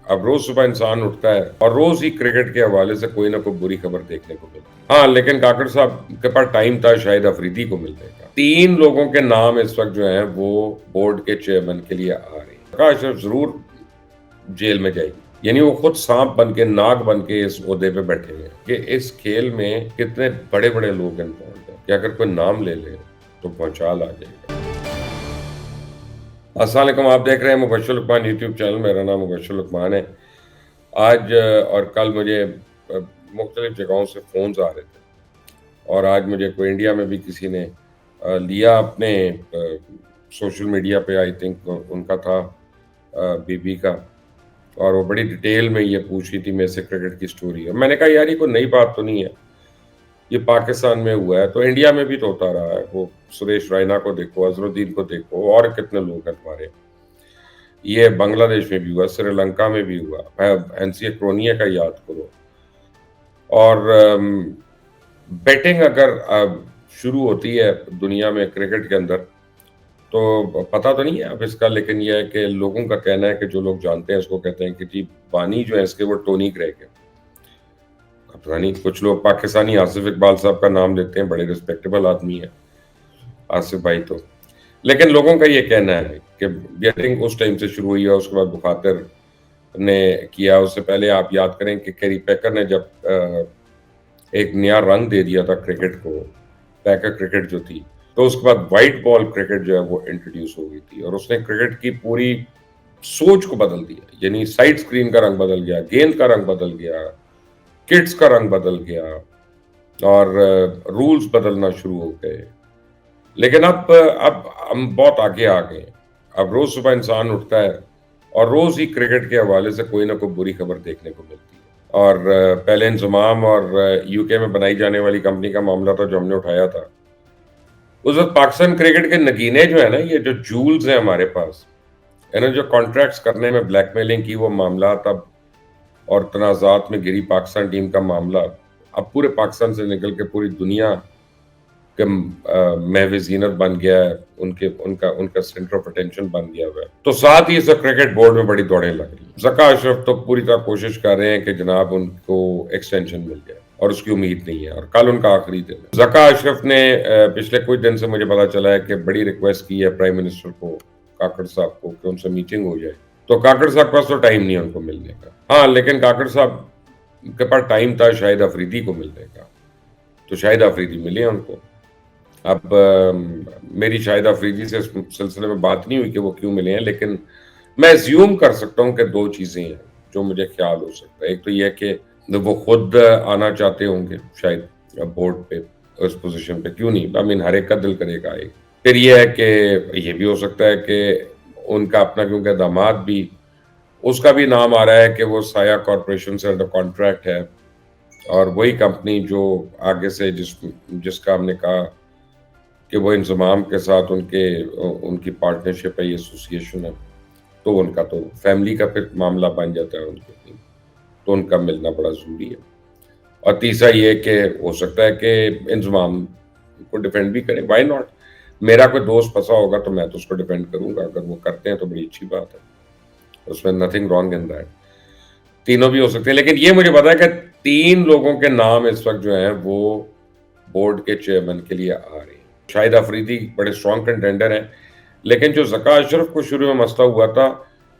اب روز صبح انسان اٹھتا ہے اور روز ہی کرکٹ کے حوالے سے کوئی نہ کوئی بری خبر دیکھنے کو ملتی ہے. ہاں لیکن کاکڑ صاحب کے پاس ٹائم تھا شاہد افریدی کو ملنے کا. 3 لوگوں کے نام اس وقت جو ہیں وہ بورڈ کے چیئرمین کے لیے آ رہے ہیں. اشرف ضرور جیل میں جائے گی. یعنی وہ خود سانپ بن کے ناگ بن کے اس عہدے پہ بیٹھے ہوئے ہیں کہ اس کھیل میں کتنے بڑے بڑے لوگ انوالوڈ ہیں کہ اگر کوئی نام لے لے تو بھونچال آ جائے گا. السلام علیکم، آپ دیکھ رہے ہیں مبشر لقمان یوٹیوب چینل. میرا نام مبشر لقمان ہے. آج اور کل مجھے مختلف جگہوں سے فونز آ رہے تھے اور آج مجھے کوئی انڈیا میں بھی کسی نے لیا اپنے سوشل میڈیا پہ، آئی تھنک ان کا تھا بی بی کا، اور وہ بڑی ڈیٹیل میں یہ پوچھ رہی تھی میرے سے کرکٹ کی سٹوری. اور میں نے کہا یار یہ کوئی نئی بات تو نہیں ہے، یہ پاکستان میں ہوا ہے تو انڈیا میں بھی تو ہوتا رہا ہے. وہ سریش رائنا کو دیکھو، اظہر الدین کو دیکھو، اور کتنے لوگ ہیں تمہارے. یہ بنگلہ دیش میں بھی ہوا، سری لنکا میں بھی ہوا، اینسی کرونیا کا یاد کرو. اور بیٹنگ اگر شروع ہوتی ہے دنیا میں کرکٹ کے اندر تو پتہ تو نہیں ہے اب اس کا، لیکن یہ ہے کہ لوگوں کا کہنا ہے کہ جو لوگ جانتے ہیں اس کو کہتے ہیں کہ جی بانی جو ہے اس کے وہ ٹونی کریگ ہے. پتہ نہیں، کچھ لوگ پاکستانی آصف اقبال صاحب کا نام لیتے ہیں، بڑے ریسپیکٹیبل آدمی ہیں آصف بھائی تو. لیکن لوگوں کا یہ کہنا ہے کہ بیٹنگ اس ٹائم سے شروع ہوئی ہے. اس کے بعد بخاتر نے کیا. اس سے پہلے آپ یاد کریں کہ کیری پیکر نے جب ایک نیا رنگ دے دیا تھا کرکٹ کو، پیکر کرکٹ جو تھی، تو اس کے بعد وائٹ بال کرکٹ جو ہے وہ انٹروڈیوس ہو گئی تھی اور اس نے کرکٹ کی پوری سوچ کو بدل دیا. یعنی سائڈ سکرین کا رنگ بدل گیا، گیند کا رنگ بدل گیا، کٹس کا رنگ بدل گیا اور رولز بدلنا شروع ہو گئے. لیکن اب ہم بہت آگے آ گئے. اب روز صبح انسان اٹھتا ہے اور روز ہی کرکٹ کے حوالے سے کوئی نہ کوئی بری خبر دیکھنے کو ملتی ہے. اور پہلے انضمام اور یو کے میں بنائی جانے والی کمپنی کا معاملہ تھا جو ہم نے اٹھایا تھا. اس وقت پاکستان کرکٹ کے نگینے جو ہیں نا، یہ جو جولز ہیں ہمارے پاس، انہوں نے جو کانٹریکٹس کرنے میں بلیک میلنگ کی، وہ معاملات اب اور تنازعات میں گری پاکستان ٹیم کا معاملہ اب پورے پاکستان سے نکل کے پوری دنیا کہ محو زینت بن گیا ہے، ان کا سینٹر آف اٹینشن بن گیا ہوا ہے. تو ساتھ ہی اس کرکٹ بورڈ میں بڑی دوڑیں لگ رہی ہیں. ذکا اشرف تو پوری طرح کوشش کر رہے ہیں کہ جناب ان کو ایکسٹینشن مل جائے اور اس کی امید نہیں ہے، اور کل ان کا آخری دن ہے. ذکا اشرف نے پچھلے کچھ دن سے مجھے پتا چلا ہے کہ بڑی ریکویسٹ کی ہے پرائم منسٹر کو، کاکڑ صاحب کو، کہ ان سے میٹنگ ہو جائے. تو کاکڑ صاحب کے پاس تو ٹائم نہیں ہے ان کو ملنے کا. ہاں لیکن کاکڑ صاحب کے پاس ٹائم تھا شاہد افریدی کو ملنے کا، تو شاہد افریدی ملے ان کو. اب میری شاہد افریدی سے اس سلسلے میں بات نہیں ہوئی کہ وہ کیوں ملے ہیں، لیکن میں زیوم کر سکتا ہوں کہ 2 چیزیں ہیں جو مجھے خیال ہو سکتا ہے. ایک تو یہ کہ وہ خود آنا چاہتے ہوں گے شاید بورڈ پہ، اس پوزیشن پہ، کیوں نہیں، ہر ایک کا دل کرے گا آئے. پھر یہ ہے کہ یہ بھی ہو سکتا ہے کہ ان کا اپنا، کیونکہ داماد بھی، اس کا بھی نام آ رہا ہے کہ وہ سایہ کارپوریشن سے انڈر کانٹریکٹ ہے، اور وہی کمپنی جو آگے سے جس کا ہم نے کہا کہ وہ انضمام کے ساتھ ان کی پارٹنرشپ ہے، یہ ایسوسیشن ہے، تو ان کا تو فیملی کا پھر معاملہ بن جاتا ہے ان کے، تو ان کا ملنا بڑا ضروری ہے. اور تیسرا یہ کہ ہو سکتا ہے کہ انضمام کو ڈیفینڈ بھی کریں، وائی ناٹ. میرا کوئی دوست پھنسا ہوگا تو میں تو اس کو ڈیفینڈ کروں گا، اگر وہ کرتے ہیں تو بڑی اچھی بات ہے، اس میں نتھنگ رانگ ان دیٹ. تینوں بھی ہو سکتے ہیں. لیکن یہ مجھے پتا ہے کہ 3 لوگوں کے نام اس وقت جو ہیں وہ بورڈ کے چیئرمین کے لیے آ رہے ہیں. شاہد افریدی بڑے اسٹرانگ کنٹینڈر ہیں، لیکن جو ذکا اشرف کو شروع میں مسئلہ ہوا تھا،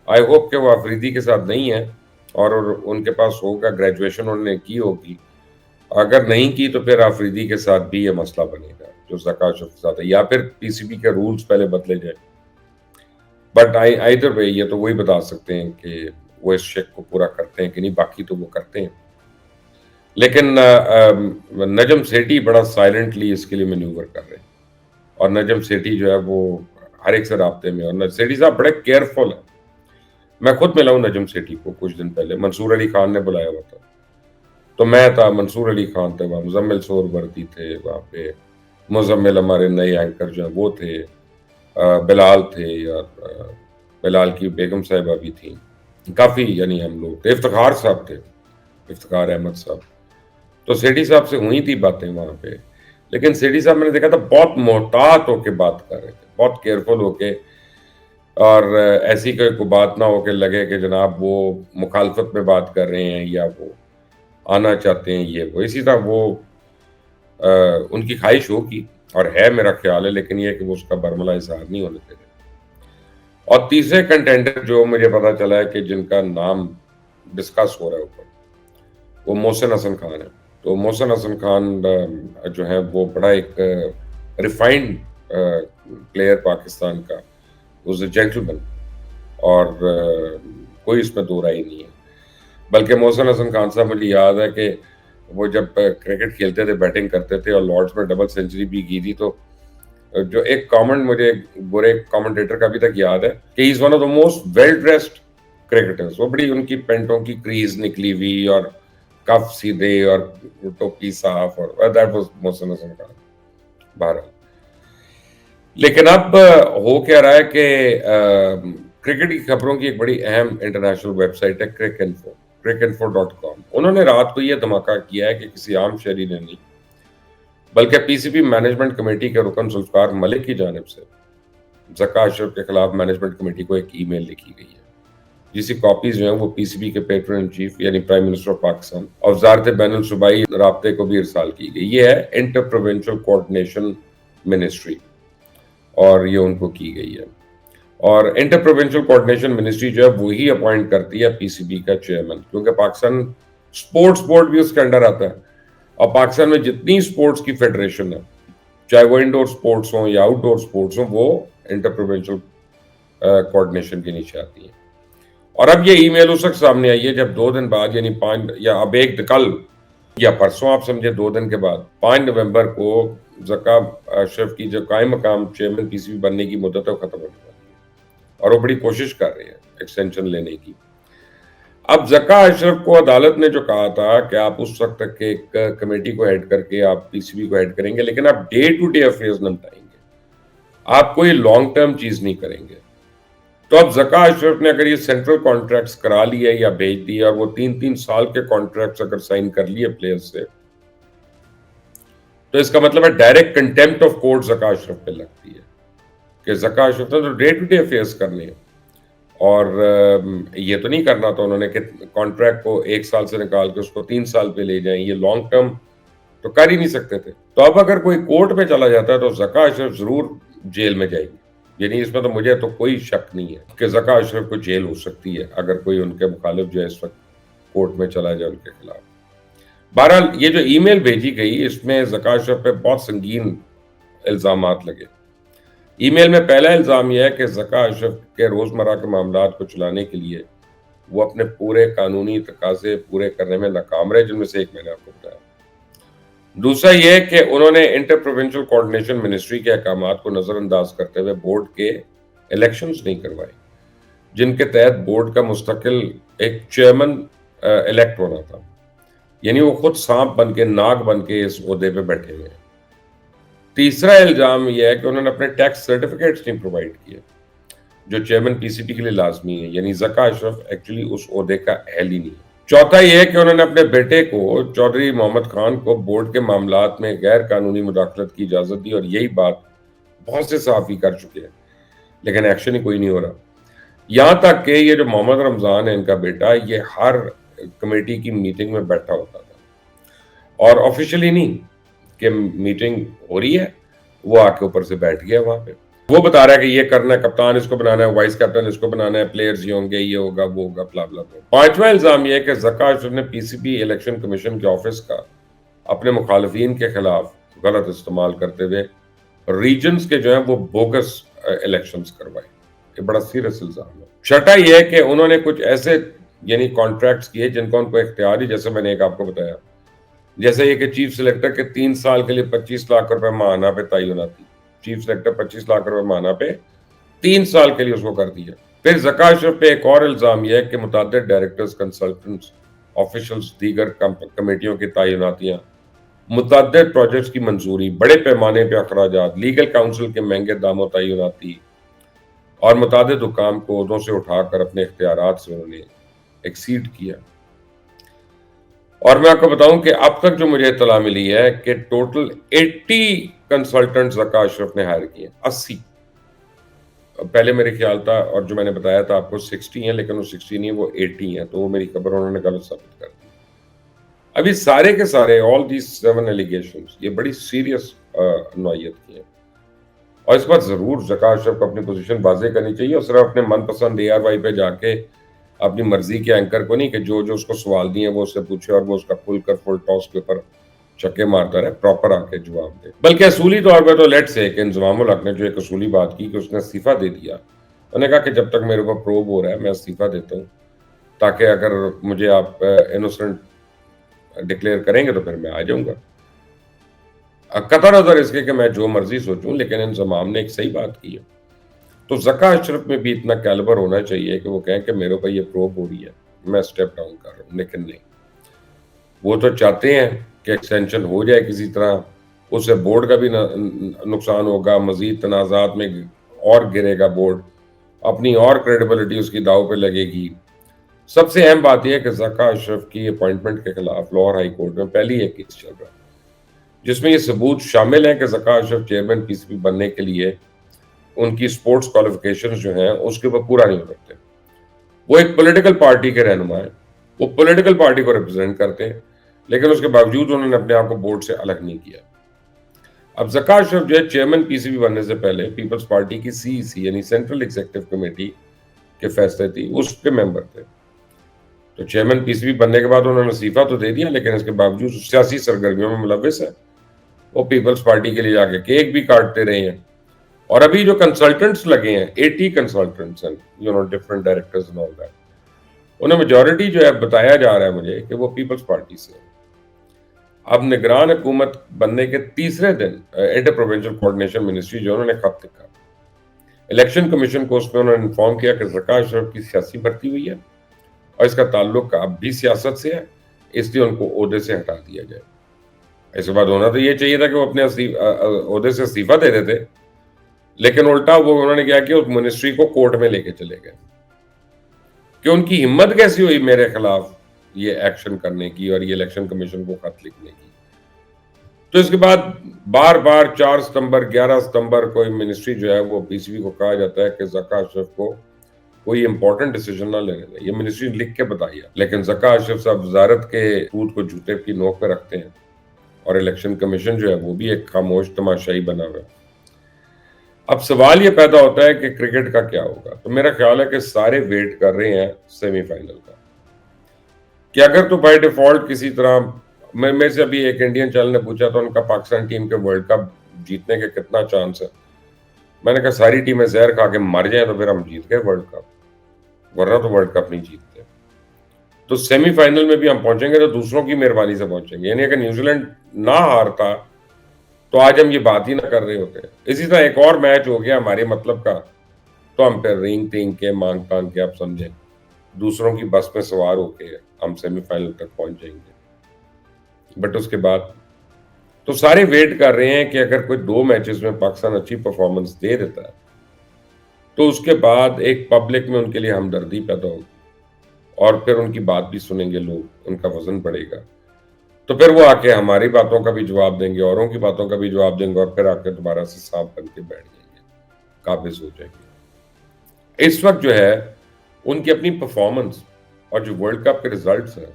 آئی ہوپ کہ وہ افریدی کے ساتھ نہیں ہے اور ان کے پاس ہوگا، گریجویشن انہوں نے کی ہوگی. اگر نہیں کی تو پھر افریدی کے ساتھ بھی یہ مسئلہ بنے گا جو ذکا اشرف کے ساتھ ہے، یا پھر پی سی بی کے رولز پہلے بدلے جائیں. بٹ ایدر وے یہ تو وہی بتا سکتے ہیں کہ وہ اس شک کو پورا کرتے ہیں کہ نہیں، باقی تو وہ کرتے ہیں. لیکن نجم سیٹھی بڑا سائلنٹلی اس کے لیے مینیور کر رہے ہیں، اور نجم سیٹھی جو ہے وہ ہر ایک سے رابطے میں، اور سیٹھی صاحب بڑے کیئرفل ہیں. میں خود ملا ہوں نجم سیٹھی کو کچھ دن پہلے، منصور علی خان نے بلایا ہوا تھا، تو میں تھا، منصور علی خان تھے وہاں، مزمل سور وردی تھے وہاں پہ، مزمل ہمارے نئے اینکر جو ہیں وہ تھے، بلال تھے، اور بلال کی بیگم صاحبہ بھی تھیں، کافی، یعنی ہم لوگ تھے. افتخار صاحب تھے، افتخار احمد صاحب. تو سیٹھی صاحب سے ہوئی تھی باتیں وہاں پہ، لیکن سیٹھی صاحب میں نے دیکھا تھا بہت محتاط ہو کے بات کر رہے تھے، بہت کیئرفل ہو کے. اور ایسی کوئی بات نہ ہو کہ لگے کہ جناب وہ مخالفت میں بات کر رہے ہیں یا وہ آنا چاہتے ہیں یہ وہ. اسی طرح وہ ان کی خواہش ہوگی اور ہے میرا خیال ہے، لیکن یہ کہ وہ اس کا برملا اظہار نہیں ہونے دے رہے. اور تیسرے کنٹینڈر جو مجھے پتا چلا ہے کہ جن کا نام ڈسکس ہو رہا ہے اوپر، وہ محسن حسن خان ہے. تو محسن حسن خان جو ہے وہ بڑا ایک ریفائنڈ پلیئر پاکستان کا، واز اے جینٹلمین، اور کوئی اس میں دو رائے نہیں ہے. بلکہ محسن حسن خان صاحب مجھے یاد ہے کہ وہ جب کرکٹ کھیلتے تھے، بیٹنگ کرتے تھے اور لارڈز میں ڈبل سینچری بھی کی تھی، تو جو ایک کامنٹ مجھے گورے کامنٹیٹر کا ابھی تک یاد ہے کہ he is one of the most well dressed cricketers. وہ بڑی ان کی پینٹوں کی کریز نکلی ہوئی اور کف سیدھے اور ٹوپی صاف، اور دیٹ واز محسن حسن خان. بہرحال لیکن اب ہو کیا رہا ہے کہ کرکٹ کی خبروں کی ایک بڑی اہم انٹرنیشنل ویب سائٹ ہے cricinfo.com. انہوں نے رات کو یہ دھماکہ کیا ہے کہ کسی عام شہری نے نہیں بلکہ پی سی بی مینجمنٹ کمیٹی کے رکن ذوالفقار ملک کی جانب سے ذکا اشرف کے خلاف مینجمنٹ کمیٹی کو ایک ای میل لکھی گئی ہے، جس کی کاپیز جو ہیں وہ پی سی بی کے پیٹرن ان چیف یعنی پرائم منسٹر آف پاکستان اور وزارت بین الصوبائی رابطے کو بھی ارسال کی گئی. یہ ہے انٹر پروونشل کوآرڈینیشن منسٹری، اور یہ ان کو کی گئی ہے. اور انٹر پروونشل کوآرڈینیشن منسٹری جو ہے وہی اپوائنٹ کرتی ہے پی سی بی کا چیئرمین، کیونکہ پاکستان سپورٹس بورڈ بھی اس کے انڈر آتا ہے. اور پاکستان میں جتنی سپورٹس کی فیڈریشن ہے، چاہے وہ انڈور سپورٹس ہوں یا آؤٹ ڈور سپورٹس ہوں، وہ انٹر پروونشل کوآرڈینیشن کے نیچے آتی ہیں. اور اب یہ ای میل اس وقت سامنے آئی ہے جب 2 دن بعد، یعنی 5 یا اب کل یا پرسوں آپ سمجھے 2 دن کے بعد 5 نومبر کو ذکا اشرف کی جو قائم مقام چیئرمین پی سی بی بننے کی مدت ہے ختم ہونے والی ہے، اور وہ بڑی کوشش کر رہے ہیں ایکسٹینشن لینے کی. اب ذکا اشرف کو عدالت نے جو کہا تھا کہ آپ اس وقت تک ایک کمیٹی کو ہیڈ کر کے آپ پی سی بی کو ہیڈ کریں گے، لیکن آپ ڈے ٹو ڈے افیئرز نمٹائیں گے، آپ کوئی لانگ ٹرم چیز نہیں کریں گے. تو اب ذکا اشرف نے اگر یہ سینٹرل کانٹریکٹس کرا لیے یا بھیج دیے، اور وہ 3 سال کے کانٹریکٹس اگر سائن کر لیے پلیئر سے، تو اس کا مطلب ہے direct contempt of court Zaka Ashraf پہ لگتی ہے کہ ذکا اشرف نے تو ڈے ٹو ڈے افیئرز کرنے ہیں، اور یہ تو نہیں کرنا تھا انہوں نے کہ کانٹریکٹ کو 1 سال سے نکال کے اس کو 3 سال پہ لے جائیں. یہ لانگ ٹرم تو کر ہی نہیں سکتے تھے. تو اب اگر کوئی کورٹ میں چلا جاتا ہے تو ذکا اشرف ضرور جیل میں جائے گی. یعنی اس میں تو مجھے تو کوئی شک نہیں ہے کہ ذکا اشرف کو جیل ہو سکتی ہے اگر کوئی ان کے مخالف جو ہے اس وقت کورٹ میں چلا جائے ان کے خلاف. بہرحال یہ جو ای میل بھیجی گئی، اس میں ذکا اشرف پہ بہت سنگین الزامات لگے. ای میل میں پہلا الزام یہ ہے کہ ذکا اشرف کے روزمرہ کے معاملات کو چلانے کے لیے وہ اپنے پورے قانونی تقاضے پورے کرنے میں ناکام رہے، جن میں سے ایک میں نے آپ کو بتایا. دوسرا یہ کہ انہوں نے انٹر پروونشل کوآرڈینیشن منسٹری کے احکامات کو نظر انداز کرتے ہوئے بورڈ کے الیکشنز نہیں کروائے، جن کے تحت بورڈ کا مستقل ایک چیئرمین الیکٹ ہونا تھا. یعنی وہ خود سانپ بن کے، ناگ بن کے اس عہدے پہ بیٹھے ہوئے ہیں. تیسرا الزام یہ ہے کہ انہوں نے اپنے ٹیکس سرٹیفکیٹس نہیں پرووائڈ کیے جو چیئرمین پی سی بی کے لیے لازمی ہے. یعنی ذکا اشرف ایکچولی اس عہدے کا اہل ہی نہیں ہے. چوتھا یہ ہے کہ انہوں نے اپنے بیٹے کو چودھری محمد خان کو بورڈ کے معاملات میں غیر قانونی مداخلت کی اجازت دی، اور یہی بات بہت سے صحافی کر چکے ہیں، لیکن ایکشن ہی کوئی نہیں ہو رہا. یہاں تک کہ یہ جو محمد رمضان ہے ان کا بیٹا، یہ ہر کمیٹی کی میٹنگ میں بیٹھا ہوتا تھا، اور آفیشلی نہیں کہ میٹنگ ہو رہی ہے وہ آ کے اوپر سے بیٹھ گیا وہاں پہ. وہ بتا رہا ہے کہ یہ کرنا ہے، کپتان اس کو بنانا ہے، وائس کیپٹن اس کو بنانا ہے، پلیئرز یہ ہوں گے، یہ ہوگا، وہ ہوگا، بلا بلا. پانچواں الزام یہ ہے کہ ذکا اشرف نے پی سی بی الیکشن کمیشن کے آفس کا اپنے مخالفین کے خلاف غلط استعمال کرتے ہوئے ریجنز کے جو ہیں وہ بوگس الیکشنز کروائے. یہ بڑا سیریس الزام ہے. چھٹا یہ ہے کہ انہوں نے کچھ ایسے یعنی کانٹریکٹس کیے جن کا ان کو اختیار ہی، جیسے میں نے ایک آپ کو بتایا، جیسے یہ کہ چیف سلیکٹر کے 3 سال کے لیے 25 لاکھ روپے ماہانہ پہ تعیناتی. چیف سلیکٹر 25 لاکھ روپے ماہانہ پہ 3 سال کے لیے اس کو کر دیا. پھر ذکا اشرف پہ ایک اور الزام یہ ہے کہ متعدد ڈائریکٹرز، کنسلٹنٹس، آفیشلز، دیگر کمیٹیوں کی تعیناتیاں، متعدد پروجیکٹس کی منظوری، بڑے پیمانے پہ اخراجات، لیگل کاؤنسل کے مہنگے داموں تعیناتی، اور متعدد حکام کو عہدوں سے اٹھا کر اپنے اختیارات سے انہوں نے ایکسیڈ کیا. اور میں آپ کو بتاؤں کہ اب تک جو مجھے اطلاع ملی ہے کہ ٹوٹل 80 کنسلٹنٹ ذکا اشرف نے ہائر کیے. 80 پہلے میرے خیال تھا، اور جو میں نے بتایا تھا آپ کو 60 ہیں، لیکن وہ 60 نہیں ہے، وہ 80 ہیں، تو وہ میری خبر انہوں نے غلط ثابت کر دی۔ ابھی سارے کے سارے آل دیز 7 allegations یہ بڑی سیریس نوعیت کی ہیں، اور اس پر ضرور ذکا اشرف کو اپنی پوزیشن واضح کرنی چاہیے، اور صرف اپنے من پسند ARY پہ جا کے اپنی مرضی کے اینکر کو نہیں کہ جو جو اس کو سوال دیے وہ اس سے پوچھے اور وہ اس کا کھل کر فل ٹاس کے اوپر چکے مارتا رہے، پراپر آ کے جواب دے۔ بلکہ اصولی طور پہ تو لیٹ سے کہ انضمام الحق نے جو ایک اصولی بات کی کہ اس نے استعفیٰ دے دیا، انہوں نے کہا کہ جب تک میرے اوپر پروب ہو رہا ہے میں استعفیٰ دیتا ہوں، تاکہ اگر مجھے آپ انوسنٹ ڈکلیئر کریں گے تو پھر میں آ جاؤں گا، قطع نظر اس کے کہ میں جو مرضی سوچوں، لیکن انضمام نے ایک صحیح بات کی ہے۔ تو ذکا اشرف میں بھی اتنا کیلبر ہونا چاہیے کہ وہ کہیں کہ میرے اوپر یہ پروب ہو رہی ہے، میں اسٹیپ ڈاؤن کر رہا ہوں، لیکن نہیں، وہ تو چاہتے ہیں کہ ایکسٹینشن ہو جائے کسی طرح، اس سے بورڈ کا بھی نقصان ہوگا، مزید تنازعات میں اور گرے گا بورڈ، اپنی اور کریڈیبلٹی اس کی داؤ پہ لگے گی۔ سب سے اہم بات یہ ہے کہ ذکا اشرف کی اپوائنٹمنٹ کے خلاف لاہور ہائی کورٹ میں پہلی ایک کیس چل رہا ہے، جس میں یہ ثبوت شامل ہے کہ ذکا اشرف چیئرمین PCB بننے کے لیے ان کی سپورٹس کوالیفیکیشنز جو ہیں اس کے اوپر پورا نہیں اترتے۔ وہ ایک پولیٹیکل پارٹی کے رہنما ہیں، وہ پولیٹیکل پارٹی کو ریپرزینٹ کرتے ہیں، لیکن اس کے باوجود انہوں نے اپنے آپ کو بورڈ سے الگ نہیں کیا۔ اب ذکا اشرف جو ہے چیئرمین PCB بننے سے پہلے پیپلز پارٹی کی CEC یعنی سینٹرل ایگزیکٹو کمیٹی کے فیصلے تھی، اس کے ممبر تھے۔ تو چیئرمین PCB بننے کے بعد انہوں نے استعفیٰ تو دے دیا، لیکن اس کے باوجود سیاسی سرگرمیوں میں ملوث ہے، وہ پیپلز پارٹی کے لیے جا کے کیک بھی کاٹتے رہے ہیں، اور ابھی جو کنسلٹنٹس لگے ہیں 80 کنسلٹنٹس ہیں، different directors and all that, انہیں میجورٹی جو ہے بتایا جا رہا ہے مجھے کہ وہ پیپلز پارٹی سے ہیں۔ اب نگران حکومت بننے کے تیسرے دن انٹر پروونشل کوارڈینیشن منسٹری جو انہوں نے خط لکھا، الیکشن کمیشن کو اس میں انہوں نے انفارم کیا کہ ذکا اشرف کی سیاسی بھرتی ہوئی ہے اور اس کا تعلق اب بھی سیاست سے ہے، اس لیے ان کو عہدے سے ہٹا دیا جائے۔ اس کے بعد ہونا تو یہ چاہیے تھا کہ وہ اپنے عہدے سے استعفیٰ دے دیتے، لیکن الٹا وہ انہوں نے کیا کہ اس منسٹری کو کورٹ میں لے کے چلے گئے کہ ان کی ہمت کیسی ہوئی میرے خلاف یہ ایکشن کرنے کی اور یہ الیکشن کمیشن کو خط لکھنے کی۔ تو اس کے بعد بار بار 4 ستمبر 11 ستمبر کوئی منسٹری جو ہے وہ PCB کو کہا جاتا ہے کہ ذکا اشرف کو کوئی امپورٹنٹ ڈیسیجن نہ لینے دیں، یہ منسٹری لکھ کے بتائیے، لیکن ذکا اشرف صاحب وزارت کے سود کو جوتے کی نوک پہ رکھتے ہیں، اور الیکشن کمیشن جو ہے وہ بھی ایک خاموش تماشائی بنا ہوا ہے۔ اب سوال یہ پیدا ہوتا ہے کہ کرکٹ کا کیا ہوگا؟ تو میرا خیال ہے کہ سارے ویٹ کر رہے ہیں سیمی فائنل کا، کہ اگر تو بائی ڈیفالٹ کسی طرح میں سے ابھی ایک انڈین چینل نے پوچھا تو ان کا پاکستان ٹیم کے ورلڈ کپ جیتنے کے کتنا چانس ہے، میں نے کہا ساری ٹیمیں زہر کھا کے مر جائیں تو پھر ہم جیت گئے ورلڈ کپ، ورنہ تو ورلڈ کپ نہیں جیتتے۔ تو سیمی فائنل میں بھی ہم پہنچیں گے تو دوسروں کی مہربانی سے پہنچیں گے، یعنی اگر نیوزی لینڈ نہ ہارتا تو آج ہم یہ بات ہی نہ کر رہے ہوتے۔ اسی طرح ایک اور میچ ہو گیا ہمارے مطلب کا تو ہم پھر رینگ ٹینگ کے مانگ تانگ کے آپ سمجھیں دوسروں کی بس میں سوار ہو کے ہم سیمی فائنل تک پہنچ جائیں گے۔ بٹ اس کے بعد تو سارے ویٹ کر رہے ہیں کہ اگر کوئی 2 میچز میں پاکستان اچھی پرفارمنس دے دیتا ہے تو اس کے بعد ایک پبلک میں ان کے لیے ہمدردی پیدا ہوگی، اور پھر ان کی بات بھی سنیں گے لوگ، ان کا وزن بڑھے گا، تو پھر وہ آ کے ہماری باتوں کا بھی جواب دیں گے، اوروں کی باتوں کا بھی جواب دیں گے، اور پھر آ کے دوبارہ سے سانپ بن کے بیٹھ جائیں گے، قابض ہو جائیں گے۔ اس وقت جو ہے ان کی اپنی پرفارمنس اور جو ورلڈ کپ کے ریزلٹس ہیں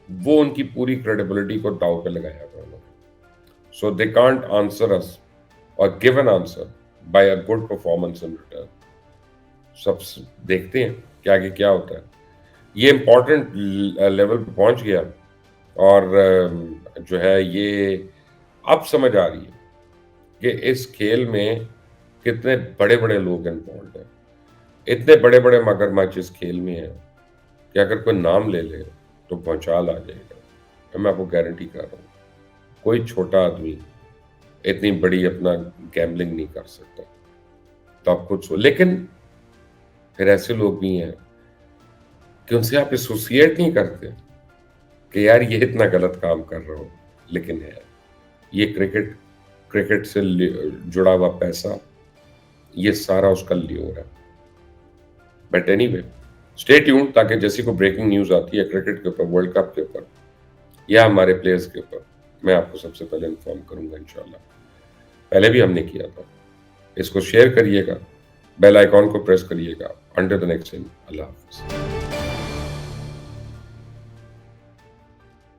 وہ ان کی پوری کریڈیبلٹی کو داؤ پہ لگایا ہوا ہے۔ سو دے کانٹ آنسر اس اور give an answer by a good performance in return. سب دیکھتے ہیں کہ آگے کیا ہوتا ہے۔ یہ امپورٹنٹ لیول پہ پہنچ گیا، اور جو ہے یہ اب سمجھ آ رہی ہے کہ اس کھیل میں کتنے بڑے بڑے لوگ انوالوڈ ہیں، اتنے بڑے بڑے مگرمچھ اس کھیل میں ہیں کہ اگر کوئی نام لے لے تو بھونچال آ جائے گا۔ میں آپ کو گارنٹی کر رہا ہوں کوئی چھوٹا آدمی اتنی بڑی اپنا گیمبلنگ نہیں کر سکتا، تو آپ خود لیکن پھر ایسے لوگ بھی ہیں کہ ان سے آپ ایسوسیٹ نہیں کرتے کہ یار یہ اتنا غلط کام کر رہا ہو، لیکن ہے یہ کرکٹ سے جڑا ہوا پیسہ، یہ سارا اس کا لیور ہے۔ But any way stay tune, تاکہ جیسی کو بریکنگ نیوز آتی ہے کرکٹ کے اوپر، ورلڈ کپ کے اوپر یا ہمارے پلیئرز کے اوپر، میں آپ کو سب سے پہلے انفارم کروں گا انشاءاللہ۔ پہلے بھی ہم نے کیا تھا، اس کو شیئر کریے گا بیل آئیکن کو پریس کریے گا. انٹل دی نیکسٹ ٹائم، اللہ حافظ.